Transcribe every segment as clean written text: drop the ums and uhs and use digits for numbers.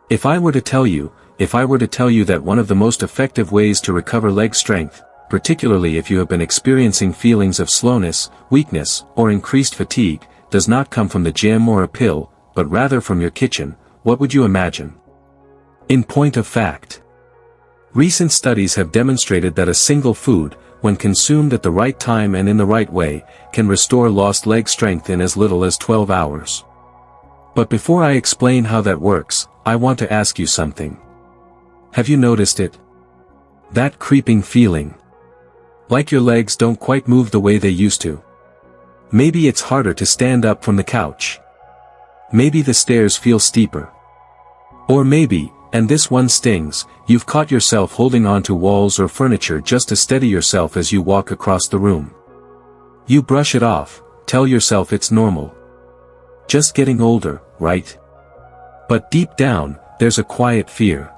If I were to tell you that one of the most effective ways to recover leg strength, particularly if you have been experiencing feelings of slowness, weakness, or increased fatigue, does not come from the gym or a pill, but rather from your kitchen, what would you imagine? In point of fact, recent studies have demonstrated that a single food, when consumed at the right time and in the right way, can restore lost leg strength in as little as 12 hours. But before I explain how that works, I want to ask you something. Have you noticed it? That creeping feeling. Like your legs don't quite move the way they used to. Maybe it's harder to stand up from the couch. Maybe the stairs feel steeper. Or maybe, and this one stings, you've caught yourself holding onto walls or furniture just to steady yourself as you walk across the room. You brush it off, tell yourself it's normal. Just getting older, right? But deep down, there's a quiet fear.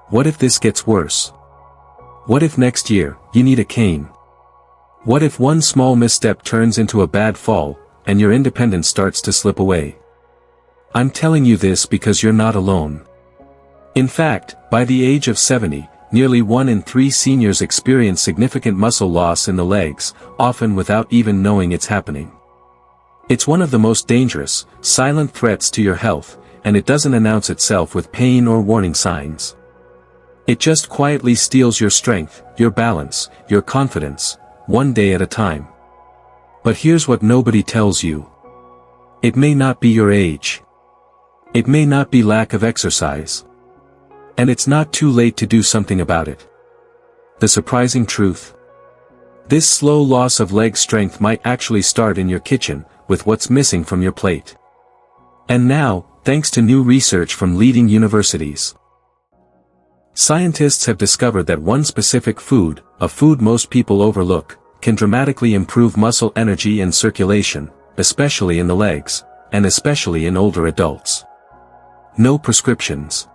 What if this gets worse? What if next year, you need a cane? What if one small misstep turns into a bad fall, and your independence starts to slip away? I'm telling you this because you're not alone. In fact, by the age of 70, nearly 1 in 3 seniors experience significant muscle loss in the legs, often without even knowing it's happening. It's one of the most dangerous, silent threats to your health, and it doesn't announce itself with pain or warning signs. It just quietly steals your strength, your balance, your confidence, one day at a time. But here's what nobody tells you. It may not be your age. It may not be lack of exercise. And it's not too late to do something about it. The surprising truth? This slow loss of leg strength might actually start in your kitchen, with what's missing from your plate. And now, thanks to new research from leading universities, scientists have discovered that one specific food, a food most people overlook, can dramatically improve muscle energy and circulation, especially in the legs, and especially in older adults. No prescriptions.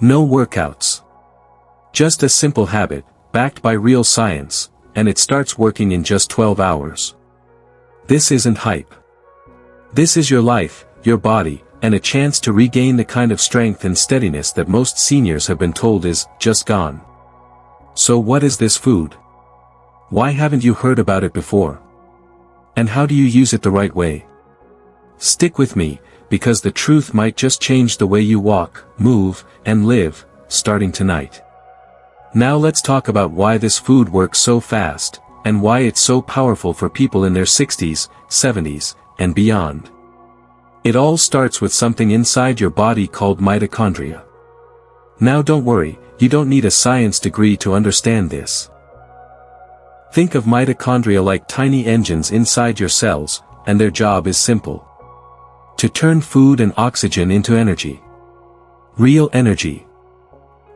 No workouts. Just a simple habit, backed by real science, and it starts working in just 12 hours. This isn't hype. This is your life, your body, and a chance to regain the kind of strength and steadiness that most seniors have been told is just gone. So what is this food? Why haven't you heard about it before? And how do you use it the right way? Stick with me, because the truth might just change the way you walk, move, and live, starting tonight. Now let's talk about why this food works so fast, and why it's so powerful for people in their 60s, 70s, and beyond. It all starts with something inside your body called mitochondria. Now don't worry, you don't need a science degree to understand this. Think of mitochondria like tiny engines inside your cells, and their job is simple. To turn food and oxygen into energy. Real energy.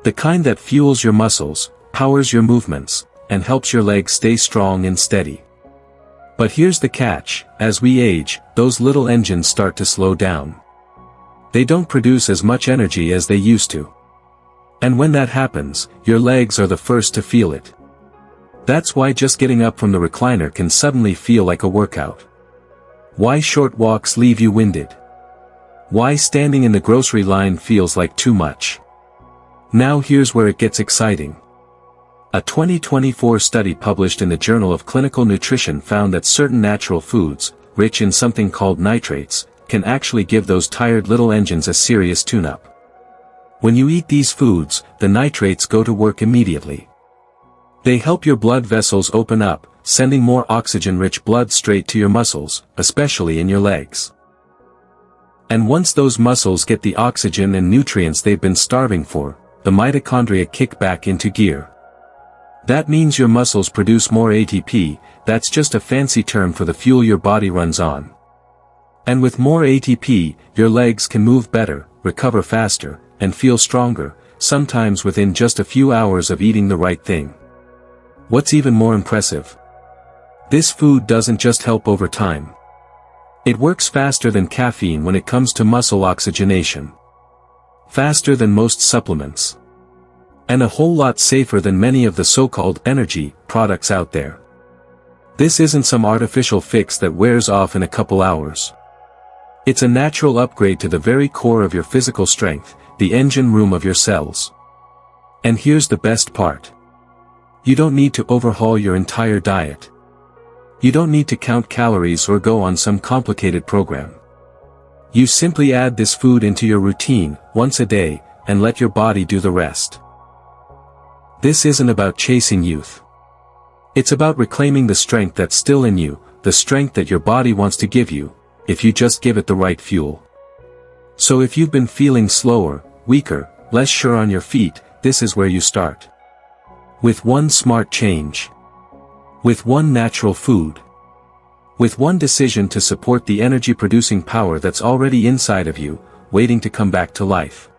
The kind that fuels your muscles, powers your movements, and helps your legs stay strong and steady. But here's the catch, as we age, those little engines start to slow down. They don't produce as much energy as they used to. And when that happens, your legs are the first to feel it. That's why just getting up from the recliner can suddenly feel like a workout. Why short walks leave you winded. Why standing in the grocery line feels like too much. Now here's where it gets exciting. A 2024 study published in the Journal of Clinical Nutrition found that certain natural foods, rich in something called nitrates, can actually give those tired little engines a serious tune-up. When you eat these foods, the nitrates go to work immediately. They help your blood vessels open up, sending more oxygen-rich blood straight to your muscles, especially in your legs. And once those muscles get the oxygen and nutrients they've been starving for, the mitochondria kick back into gear. That means your muscles produce more ATP, that's just a fancy term for the fuel your body runs on. And with more ATP, your legs can move better, recover faster, and feel stronger, sometimes within just a few hours of eating the right thing. What's even more impressive? This food doesn't just help over time. It works faster than caffeine when it comes to muscle oxygenation. Faster than most supplements. And a whole lot safer than many of the so-called energy products out there. This isn't some artificial fix that wears off in a couple hours. It's a natural upgrade to the very core of your physical strength, the engine room of your cells. And here's the best part. You don't need to overhaul your entire diet. You don't need to count calories or go on some complicated program. You simply add this food into your routine, once a day, and let your body do the rest. This isn't about chasing youth. It's about reclaiming the strength that's still in you, the strength that your body wants to give you, if you just give it the right fuel. So if you've been feeling slower, weaker, less sure on your feet, this is where you start. With one smart change. With one natural food. With one decision to support the energy-producing power that's already inside of you, waiting to come back to life.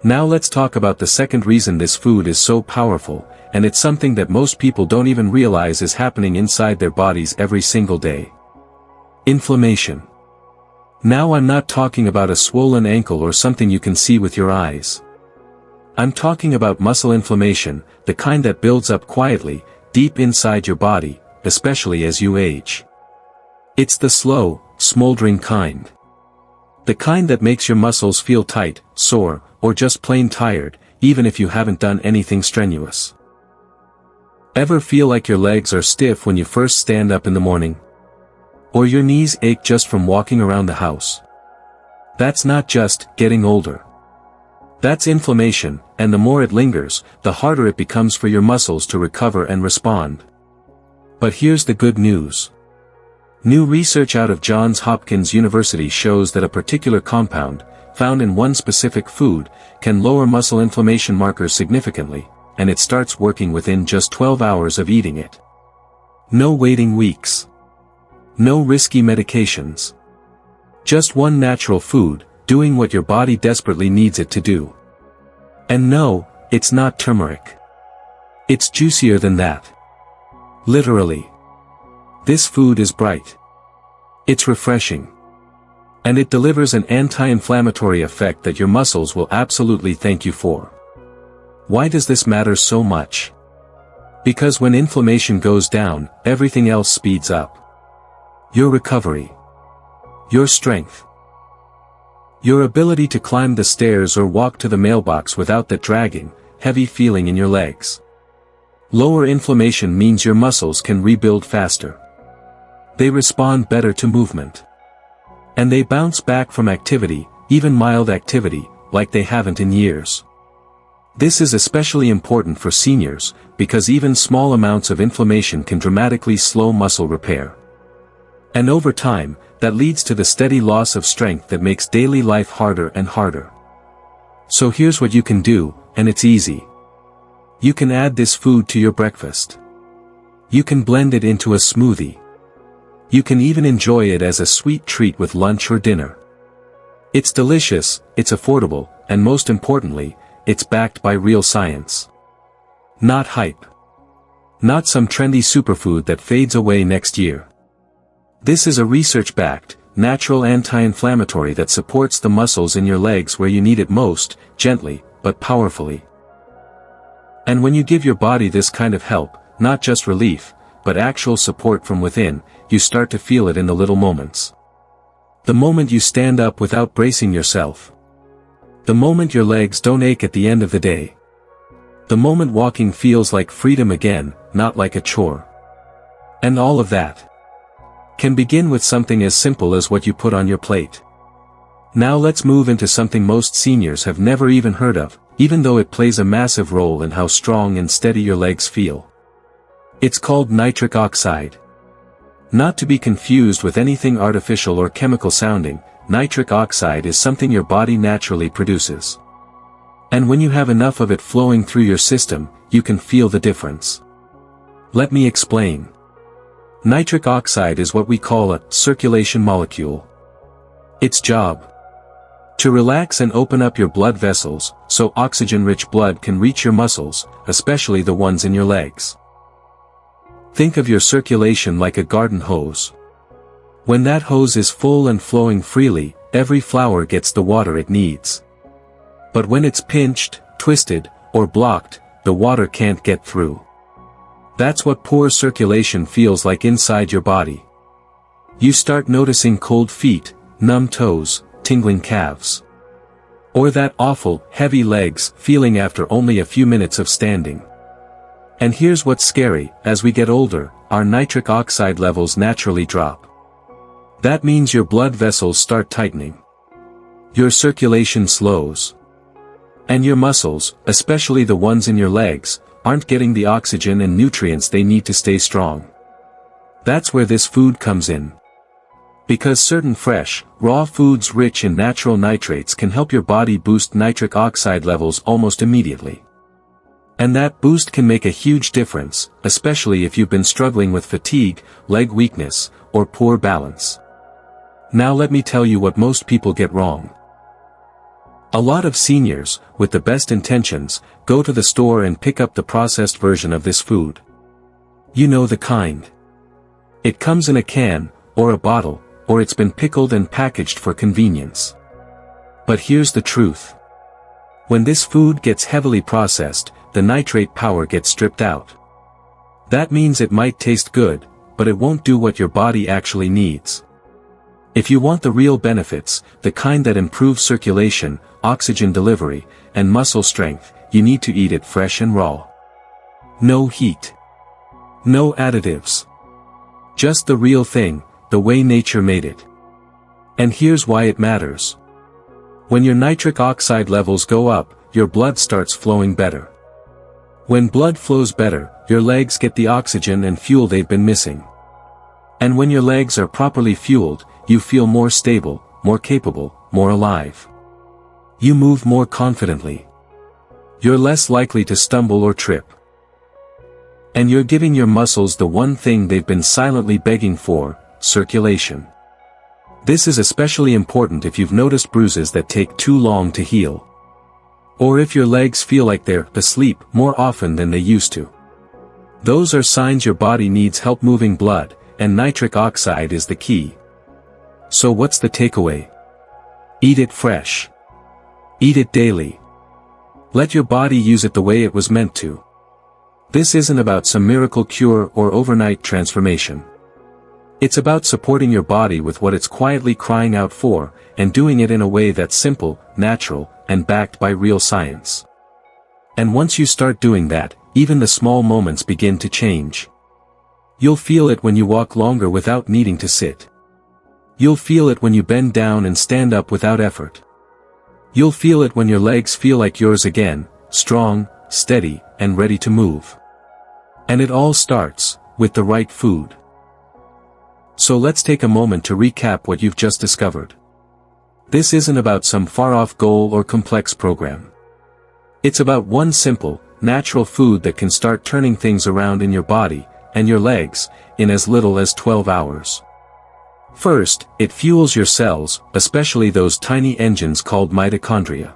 Now let's talk about the second reason this food is so powerful, and it's something that most people don't even realize is happening inside their bodies every single day. Inflammation. Now I'm not talking about a swollen ankle or something you can see with your eyes. I'm talking about muscle inflammation, the kind that builds up quietly, deep inside your body, especially as you age. It's the slow, smoldering kind. The kind that makes your muscles feel tight, sore, or just plain tired, even if you haven't done anything strenuous. Ever feel like your legs are stiff when you first stand up in the morning? Or your knees ache just from walking around the house? That's not just getting older. That's inflammation, and the more it lingers, the harder it becomes for your muscles to recover and respond. But here's the good news. New research out of Johns Hopkins University shows that a particular compound, found in one specific food, can lower muscle inflammation markers significantly, and it starts working within just 12 hours of eating it. No waiting weeks. No risky medications. Just one natural food, doing what your body desperately needs it to do. And no, it's not turmeric. It's juicier than that. Literally. This food is bright. It's refreshing. And it delivers an anti-inflammatory effect that your muscles will absolutely thank you for. Why does this matter so much? Because when inflammation goes down, everything else speeds up. Your recovery. Your strength. Your ability to climb the stairs or walk to the mailbox without that dragging, heavy feeling in your legs. Lower inflammation means your muscles can rebuild faster. They respond better to movement. And they bounce back from activity, even mild activity, like they haven't in years. This is especially important for seniors, because even small amounts of inflammation can dramatically slow muscle repair. And over time, that leads to the steady loss of strength that makes daily life harder and harder. So here's what you can do, and it's easy. You can add this food to your breakfast. You can blend it into a smoothie. You can even enjoy it as a sweet treat with lunch or dinner. It's delicious, it's affordable, and most importantly, it's backed by real science. Not hype. Not some trendy superfood that fades away next year. This is a research-backed, natural anti-inflammatory that supports the muscles in your legs where you need it most, gently, but powerfully. And when you give your body this kind of help, not just relief, but actual support from within, you start to feel it in the little moments. The moment you stand up without bracing yourself. The moment your legs don't ache at the end of the day. The moment walking feels like freedom again, not like a chore. And all of that can begin with something as simple as what you put on your plate. Now let's move into something most seniors have never even heard of, even though it plays a massive role in how strong and steady your legs feel. It's called nitric oxide. Not to be confused with anything artificial or chemical sounding, nitric oxide is something your body naturally produces. And when you have enough of it flowing through your system, you can feel the difference. Let me explain. Nitric oxide is what we call a circulation molecule. Its job: to relax and open up your blood vessels, so oxygen-rich blood can reach your muscles, especially the ones in your legs. Think of your circulation like a garden hose. When that hose is full and flowing freely, every flower gets the water it needs. But when it's pinched, twisted, or blocked, the water can't get through. That's what poor circulation feels like inside your body. You start noticing cold feet, numb toes, tingling calves. Or that awful, heavy legs feeling after only a few minutes of standing. And here's what's scary: as we get older, our nitric oxide levels naturally drop. That means your blood vessels start tightening. Your circulation slows. And your muscles, especially the ones in your legs, aren't getting the oxygen and nutrients they need to stay strong. That's where this food comes in. Because certain fresh, raw foods rich in natural nitrates can help your body boost nitric oxide levels almost immediately. And that boost can make a huge difference, especially if you've been struggling with fatigue, leg weakness, or poor balance. Now let me tell you what most people get wrong. A lot of seniors, with the best intentions, go to the store and pick up the processed version of this food. You know the kind. It comes in a can, or a bottle, or it's been pickled and packaged for convenience. But here's the truth. When this food gets heavily processed, the nitrate power gets stripped out. That means it might taste good, but it won't do what your body actually needs. If you want the real benefits, the kind that improve circulation, oxygen delivery, and muscle strength, you need to eat it fresh and raw. No heat. No additives. Just the real thing, the way nature made it. And here's why it matters. When your nitric oxide levels go up, your blood starts flowing better. When blood flows better, your legs get the oxygen and fuel they've been missing. And when your legs are properly fueled, you feel more stable, more capable, more alive. You move more confidently. You're less likely to stumble or trip. And you're giving your muscles the one thing they've been silently begging for: circulation. This is especially important if you've noticed bruises that take too long to heal. Or if your legs feel like they're asleep more often than they used to. Those are signs your body needs help moving blood, and nitric oxide is the key. So what's the takeaway? Eat it fresh. Eat it daily. Let your body use it the way it was meant to. This isn't about some miracle cure or overnight transformation. It's about supporting your body with what it's quietly crying out for, and doing it in a way that's simple, natural, and backed by real science. And once you start doing that, even the small moments begin to change. You'll feel it when you walk longer without needing to sit. You'll feel it when you bend down and stand up without effort. You'll feel it when your legs feel like yours again, strong, steady, and ready to move. And it all starts with the right food. So let's take a moment to recap what you've just discovered. This isn't about some far-off goal or complex program. It's about one simple, natural food that can start turning things around in your body, and your legs, in as little as 12 hours. First, it fuels your cells, especially those tiny engines called mitochondria.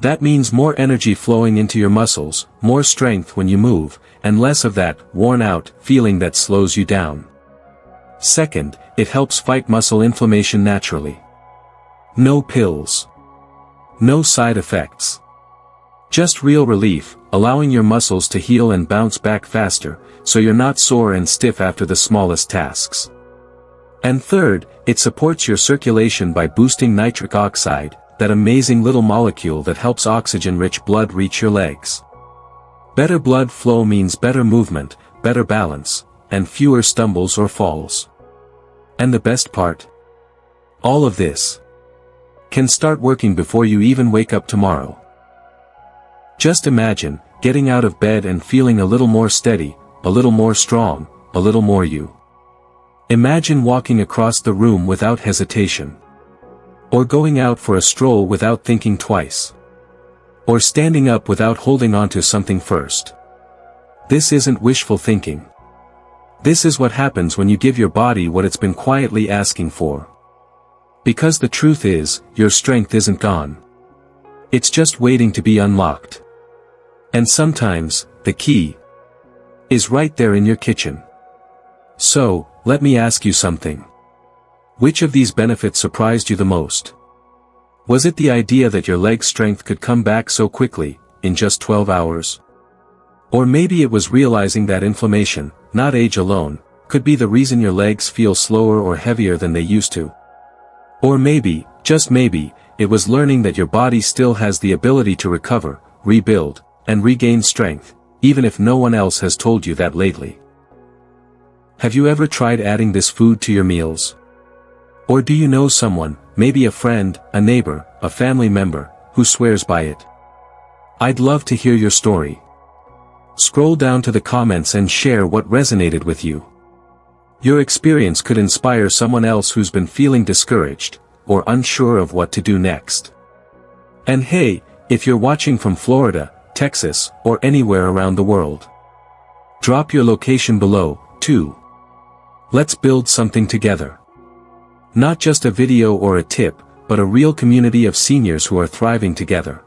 That means more energy flowing into your muscles, more strength when you move, and less of that worn-out feeling that slows you down. Second, it helps fight muscle inflammation naturally. No pills. No side effects. Just real relief, allowing your muscles to heal and bounce back faster, so you're not sore and stiff after the smallest tasks. And third, it supports your circulation by boosting nitric oxide, that amazing little molecule that helps oxygen-rich blood reach your legs. Better blood flow means better movement, better balance, and fewer stumbles or falls. And the best part? All of this can start working before you even wake up tomorrow. Just imagine, getting out of bed and feeling a little more steady, a little more strong, a little more you. Imagine walking across the room without hesitation. Or going out for a stroll without thinking twice. Or standing up without holding on to something first. This isn't wishful thinking. This is what happens when you give your body what it's been quietly asking for. Because the truth is, your strength isn't gone. It's just waiting to be unlocked. And sometimes, the key is right there in your kitchen. So, let me ask you something. Which of these benefits surprised you the most? Was it the idea that your leg strength could come back so quickly, in just 12 hours? Or maybe it was realizing that inflammation, not age alone, could be the reason your legs feel slower or heavier than they used to. Or maybe, just maybe, it was learning that your body still has the ability to recover, rebuild, and regain strength, even if no one else has told you that lately. Have you ever tried adding this food to your meals? Or do you know someone, maybe a friend, a neighbor, a family member, who swears by it? I'd love to hear your story. Scroll down to the comments and share what resonated with you. Your experience could inspire someone else who's been feeling discouraged, or unsure of what to do next. And hey, if you're watching from Florida, Texas, or anywhere around the world, drop your location below, too. Let's build something together. Not just a video or a tip, but a real community of seniors who are thriving together.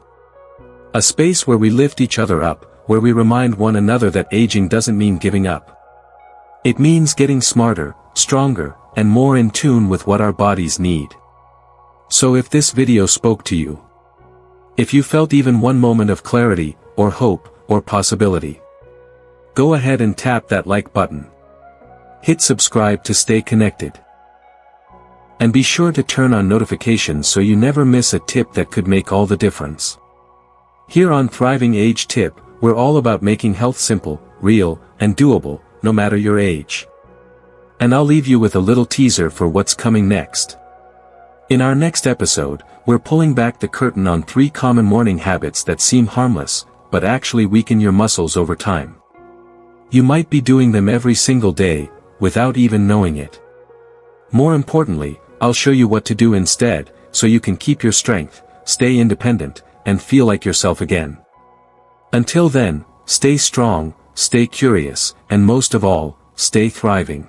A space where we lift each other up, where we remind one another that aging doesn't mean giving up. It means getting smarter, stronger, and more in tune with what our bodies need. So if this video spoke to you, if you felt even one moment of clarity, or hope, or possibility, go ahead and tap that like button. Hit subscribe to stay connected. And be sure to turn on notifications so you never miss a tip that could make all the difference. Here on Thriving Age Tip, we're all about making health simple, real, and doable, no matter your age. And I'll leave you with a little teaser for what's coming next. In our next episode, we're pulling back the curtain on 3 common morning habits that seem harmless, but actually weaken your muscles over time. You might be doing them every single day, without even knowing it. More importantly, I'll show you what to do instead, so you can keep your strength, stay independent, and feel like yourself again. Until then, stay strong, stay curious, and most of all, stay thriving.